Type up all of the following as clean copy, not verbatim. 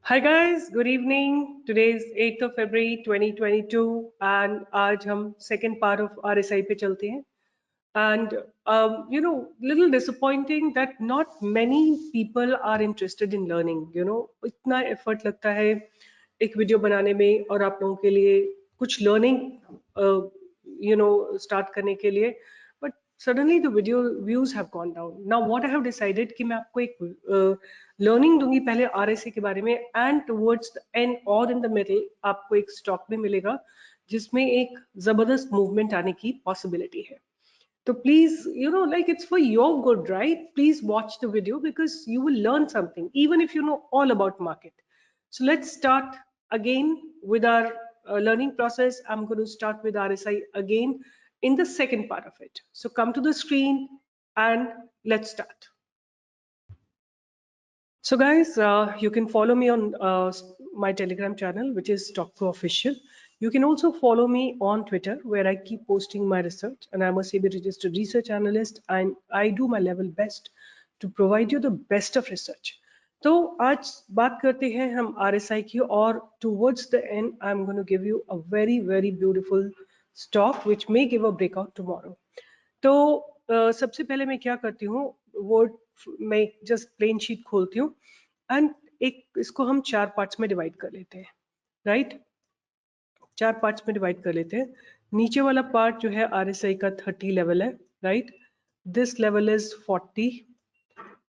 Hi guys, good evening. Today is 8th of February 2022 and आज हम second part of RSI पे चलते हैं. And little disappointing that not many people are interested in learning. इतना effort लगता है एक वीडियो बनाने में और आप लोगों के लिए कुछ learning start करने के लिए. But suddenly the video views have gone down. Now what I have decided कि मैं आपको एक लर्निंग दूंगी पहले आरएसए के बारे में एंड टुवर्ड्स द एंड और इन द मिडिल आपको एक स्टॉक भी मिलेगा जिसमें एक जबरदस्त मूवमेंट आने की पॉसिबिलिटी है. तो please like it's for your good, right? Please watch the video because you will learn something even if you know all about market. So let's start again with our learning process. I'm going to start with RSI again in the second part of it. So come to the screen and let's start. So guys, you can follow me on my Telegram channel, which is StockPro Official. You can also follow me on Twitter, where I keep posting my research, and I'm a SEBI registered research analyst, and I do my level best to provide you the best of research. तो आज बात करते हैं हम RSI की और towards the end I'm going to give you a very beautiful stock which may give a breakout tomorrow. तो सबसे पहले मैं क्या करती हूँ वर्ड मैं जस्ट प्लेन शीट खोलती हूँ एंड एक इसको हम चार पार्ट्स में डिवाइड कर लेते हैं, राइट? चार पार्ट्स में डिवाइड कर लेते हैं. नीचे वाला पार्ट जो है आरएसआई का 30 लेवल है, right? This level is 40,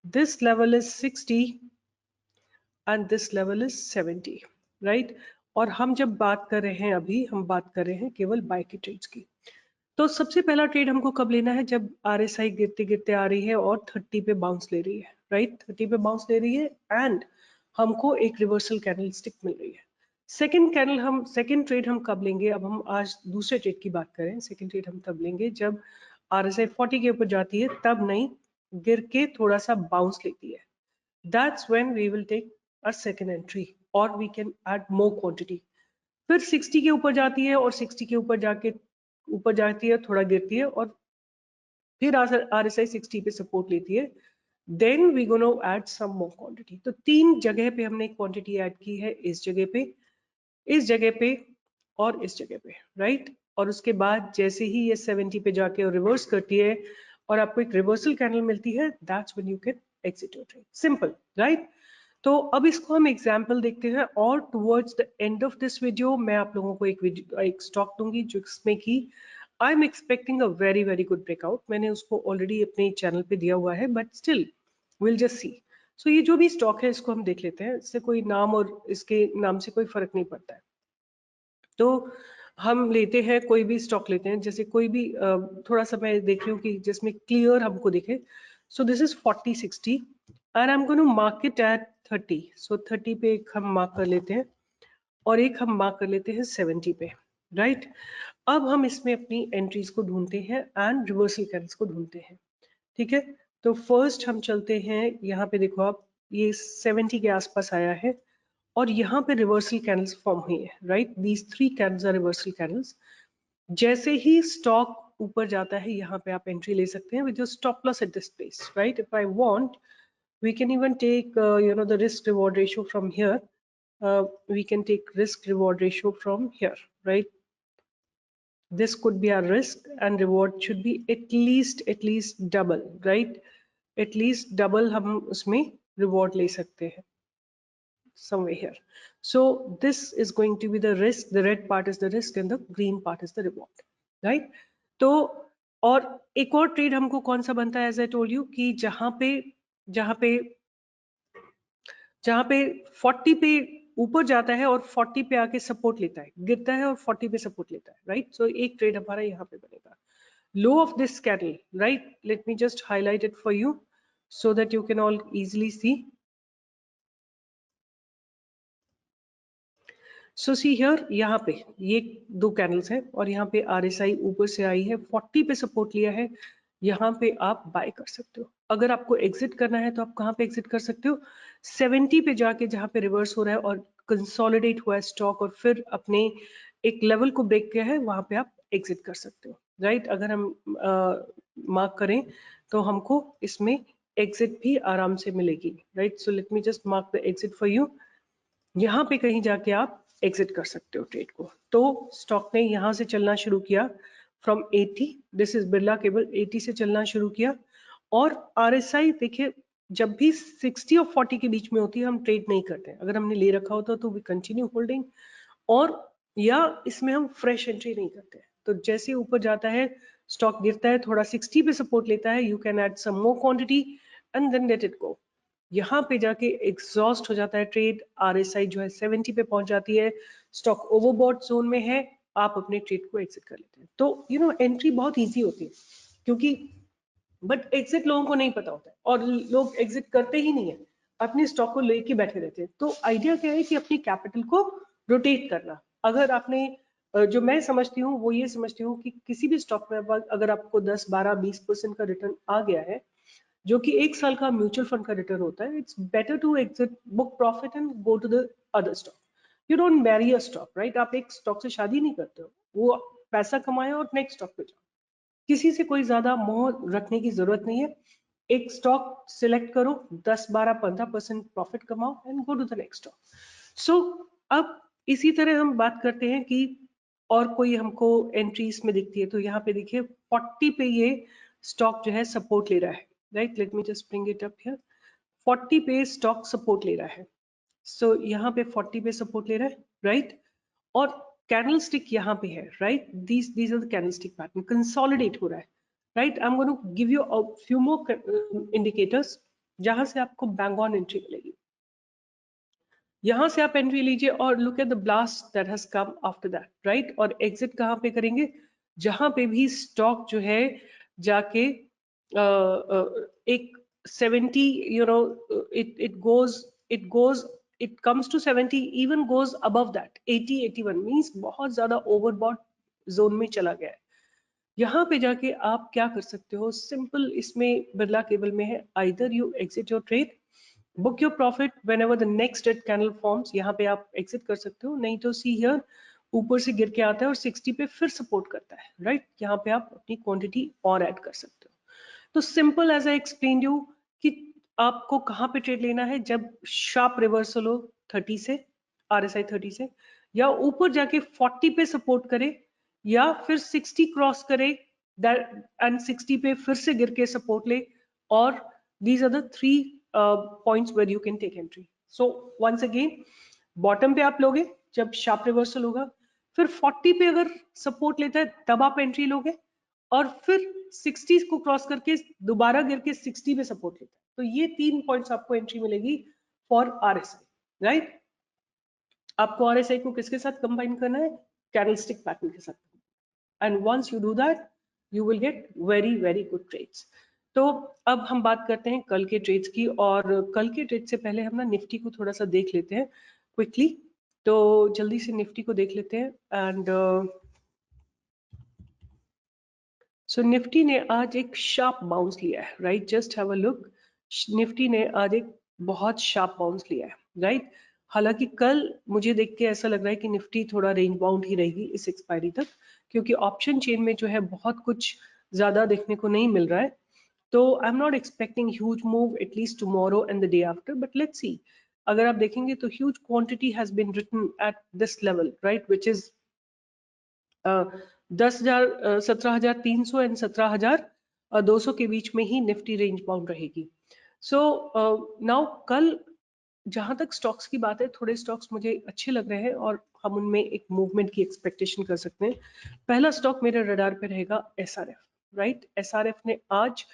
this level is 60 and this level is 70, right? और हम जब बात कर रहे हैं अभी हम बात कर रहे हैं केवल बाय की ट्रेड्स की. तो सबसे पहला ट्रेड हमको कब लेना है? जब आरएसआई गिरते गिरते आ रही है और 30 पे बाउंस ले रही है, राइट? 30 पे बाउंस ले रही है एंड हमको एक रिवर्सल कैंडल स्टिक मिल रही है. सेकंड ट्रेड हम कब लेंगे? अब हम आज दूसरे ट्रेड की बात करें. सेकंड ट्रेड हम तब लेंगे जब आरएसआई 40 के ऊपर जाती है, तब नहीं, गिर के थोड़ा सा बाउंस लेती है. That's when we will take a second entry और we can add more quantity. फिर 60 के ऊपर जाती है और 60 के ऊपर जाती है, थोड़ा गिरती है और फिर आरएसआई 60 पे सपोर्ट लेती है. Then we gonna add some more quantity. तो तीन जगह पे हमने क्वांटिटी ऐड की है, इस जगह पे, इस जगह पे और इस जगह पे, राइट? और उसके बाद जैसे ही ये 70 पे जाके और रिवर्स करती है और आपको एक रिवर्सल कैंडल मिलती है, that's when you can exit your trade. Simple, right? तो अब इसको हम एग्जाम्पल देखते हैं और towards the end of this video मैं आप लोगों को एक स्टॉक दूंगी जिसमें कि I am expecting a very good breakout. मैंने उसको ऑलरेडी अपने चैनल पे दिया हुआ है but still will just see. So ये जो भी स्टॉक है इसको हम देख लेते हैं. इससे कोई नाम और इसके नाम से कोई फर्क नहीं पड़ता है. तो हम लेते हैं कोई भी स्टॉक लेते हैं, जैसे कोई भी थोड़ा सा मैं देख रही हूँ कि जिसमें क्लियर हमको दिखे. So this is 40-60 and I am going to mark it at 30. So 30 पे एक हम मार्क कर लेते हैं और एक हम मार्क कर लेते हैं 70 पे, राइट? अब हम इसमें अपनी एंट्रीज को ढूंढते हैं एंड रिवर्सल कैंडल्स को ढूंढते हैं, ठीक है? तो फर्स्ट हम चलते हैं, यहाँ पे देखो आप, ये 70 के आसपास आया है और यहाँ पे रिवर्सल कैंडल्स फॉर्म हुई है, right? These three candles are reversal candles. जैसे ही स्टॉक ऊपर जाता है यहाँ पे आप एंट्री ले सकते हैं with your stop loss at this place, right? If I want we can even take the risk reward ratio from here. We can take risk reward ratio from here, right? This could be our risk and reward should be at least double, right? At least double हम उसमें reward ले सकते हैं somewhere here. So this is going to be the risk. The red part is the risk and the green part is the reward, right? तो और एक और trade हमको कौन सा बनता है, as I told you, कि जहां पे 40 पे ऊपर जाता है और 40 पे आके सपोर्ट लेता है, गिरता है और 40 पे सपोर्ट लेता है, राइट? सो एक ट्रेड हमारा यहाँ पे बनेगा. Low of this candle, right? Let me just highlight it for you so that you can all easily see. So see here, यहाँ पे ये दो कैंडल्स हैं और यहाँ पे आरएसआई ऊपर से आई है, 40 पे सपोर्ट लिया है. यहाँ पे आप बाय कर सकते हो. अगर आपको एग्जिट करना है तो आप कहाँ पे एग्जिट कर सकते हो? 70 पे जाके जहाँ पे रिवर्स हो रहा है और कंसोलिडेट हुआ है स्टॉक और फिर अपने एक लेवल को ब्रेक किया है, वहां पे आप एग्जिट कर सकते हो, राइट? अगर हम मार्क करें तो हमको इसमें एग्जिट भी आराम से मिलेगी, right? So let me just mark the exit for you. यहाँ पे कहीं जाके आप एग्जिट कर सकते हो ट्रेड को। तो स्टॉक ने यहाँ से चलना शुरू किया from 80, this is Birla cable, 80 से चलना शुरू किया। और RSI देखिए, जब भी 60 और 40 के बीच में होती है हम ट्रेड नहीं करते हैं। अगर हमने ले रखा होता तो वी कंटिन्यू होल्डिंग, और या इसमें हम फ्रेश एंट्री नहीं करते हैं। तो जैसे ऊपर जाता है स्टॉक गिरता है, थोड़ा 60 पे सपोर्ट लेता है, you can add some more quantity and then let it go. यहाँ पे जाके एग्जॉस्ट हो जाता है ट्रेड, RSI जो है 70 पे पहुंच जाती है, स्टॉक ओवरबॉट जोन में है, आप अपने ट्रेड को एग्जिट कर लेते हैं। तो एंट्री बहुत इजी होती है, क्योंकि बट एग्जिट लोगों को नहीं पता होता है और लोग एग्जिट करते ही नहीं है, अपने स्टॉक को लेके बैठे रहते हैं। तो आइडिया क्या है कि अपनी कैपिटल को रोटेट करना। अगर आपने जो मैं समझती हूँ वो ये समझती हूँ कि किसी भी स्टॉक में अगर आपको 10, 12, 20% का रिटर्न आ गया है, जो कि 1 साल का म्यूचुअल फंड का रिटर्न होता है, it's better to exit, book profit and go to the other stock. You don't marry a stock, right? आप एक स्टॉक से शादी नहीं करते हो, वो पैसा कमाए और नेक्स्ट स्टॉक पे जाओ। किसी से कोई ज्यादा मोह रखने की जरूरत नहीं है। एक स्टॉक सिलेक्ट करो, 10, 12, 15% प्रॉफिट कमाओ and go to the next stock. So अब इसी तरह हम बात करते हैं कि और कोई हमको एंट्रीज में दिखती है। तो यहाँ पे देखिए 40 पे ये स्टॉक जो है सपोर्ट ले रहा है, right? Let me just bring it up here. 40 पे स्टॉक सपोर्ट ले रहा है। सो यहाँ पे 40 पे सपोर्ट ले रहा है, राइट? और कैंडल स्टिक यहाँ पे है, right? These are the candle stick pattern, consolidate हो रहा है, right? I am going to give you a few more indicators जहां से आपको बैंग ऑन एंट्री मिलेगी। यहां से आप एंट्री लीजिए और look at the blast that has come after that, right? और एग्जिट कहां पे करेंगे? जहां पे भी स्टॉक जो है जाके एक 70, it goes it comes to 70, even goes above that 80, 81 means बहुत ज्यादा ओवरबॉट जोन में चला गया है। यहाँ पे जाके आप क्या कर सकते हो? सिंपल, इसमें बिरला केबल में है, either you exit your trade, book your profit when ever the next dead candle forms, यहाँ पे आप एग्जिट कर सकते हो। नहीं तो सी हियर, ऊपर से गिर के आता है और 60 पे फिर सपोर्ट करता है, राइट? यहाँ पे आप अपनी क्वांटिटी और ऐड कर सकते हो। तो simple as I explain you कि आपको कहाँ पे ट्रेड लेना है, जब शार्प रिवर्सल हो 30 से, RSI 30 से, या ऊपर जाके 40 पे सपोर्ट करे, या फिर 60 क्रॉस करे एंड 60 पे फिर से गिर के सपोर्ट ले। और these are the three points where you can take entry. So once again, bottom पे आप लोगे जब शार्प रिवर्सल होगा, फिर 40 पे अगर सपोर्ट लेता है तब आप एंट्री लोगे, और फिर 60 को क्रॉस करके दोबारा गिर के 60 पे सपोर्ट लेता है। तो ये 3 पॉइंट्स आपको एंट्री मिलेगी फॉर RSI, राइट? आपको RSI को किसके साथ कंबाइन करना है? कैंडलस्टिक पैटर्न के साथ। And once you do that, you will get very very good trades. तो अब हम बात करते हैं कल के ट्रेड्स की, और कल के ट्रेड से पहले हम ना निफ्टी को थोड़ा सा देख लेते हैं क्विकली। तो जल्दी से निफ्टी को देख लेते हैं। एंड सो निफ्टी ने आज एक शार्प बाउंस लिया है, right? Just have a look, Nifty ने आज एक बहुत शार्प बाउंस लिया है, राइट? हालांकि कल मुझे देख के ऐसा लग रहा है कि निफ्टी थोड़ा रेंज बाउंड ही रहेगी इस एक्सपायरी तक, क्योंकि ऑप्शन चेन में जो है बहुत कुछ ज्यादा देखने को नहीं मिल रहा है। तो I am not expecting huge move at least tomorrow and the day after, but let's see. अगर आप देखेंगे तो huge quantity has been written at this level, right, which is 10,000, 17,300 and 17,200 के बीच में ही निफ्टी रेंज बाउंड रहेगी। सो नाउ कल जहां तक स्टॉक्स की बात है, थोड़े स्टॉक्स मुझे अच्छे लग रहे हैं और हम उनमें एक मूवमेंट की एक्सपेक्टेशन कर सकते हैं। पहला स्टॉक मेरे रडार पे रहेगा SRF, राइट? SRF ने आज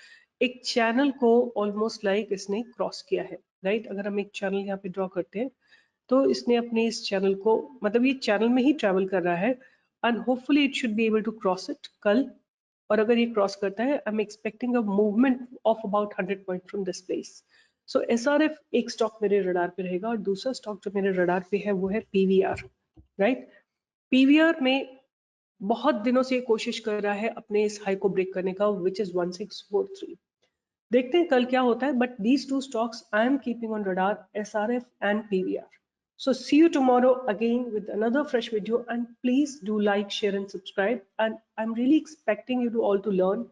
एक चैनल को ऑलमोस्ट लाइक इसने क्रॉस किया है, राइट? अगर हम एक चैनल यहाँ पे ड्रॉ करते हैं तो इसने अपने इस चैनल को, मतलब ये चैनल में ही ट्रेवल कर रहा है, and hopefully it should be able to cross it कल। और अगर ये क्रॉस करता है, I am expecting a movement of about 100 point from this place. So SRF एक स्टॉक मेरे रडार पे रहेगा। और दूसरा स्टॉक जो मेरे रडार पे है वो है PVR, राइट? PVR में बहुत दिनों से कोशिश कर रहा है अपने इस हाई को ब्रेक करने का, विच इज 1643। देखते हैं कल क्या होता है, but these two stocks I am keeping on radar, SRF and PVR. So see you tomorrow again with another fresh video, and please do like, share and subscribe. And I'm really expecting you to all to learn,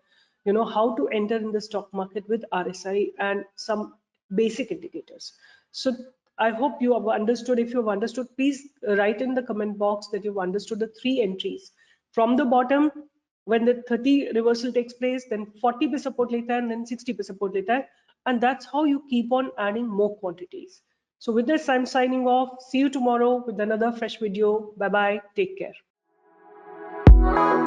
how to enter in the stock market with RSI and some basic indicators. So I hope you have understood. If you have understood, please write in the comment box that you've understood the 3 entries. From the bottom, when the 30 reversal takes place, then 40 पे support लेता है and then 60 पे support लेता है. And that's how you keep on adding more quantities. So with this, I'm signing off. See you tomorrow with another fresh video. Bye bye. Take care.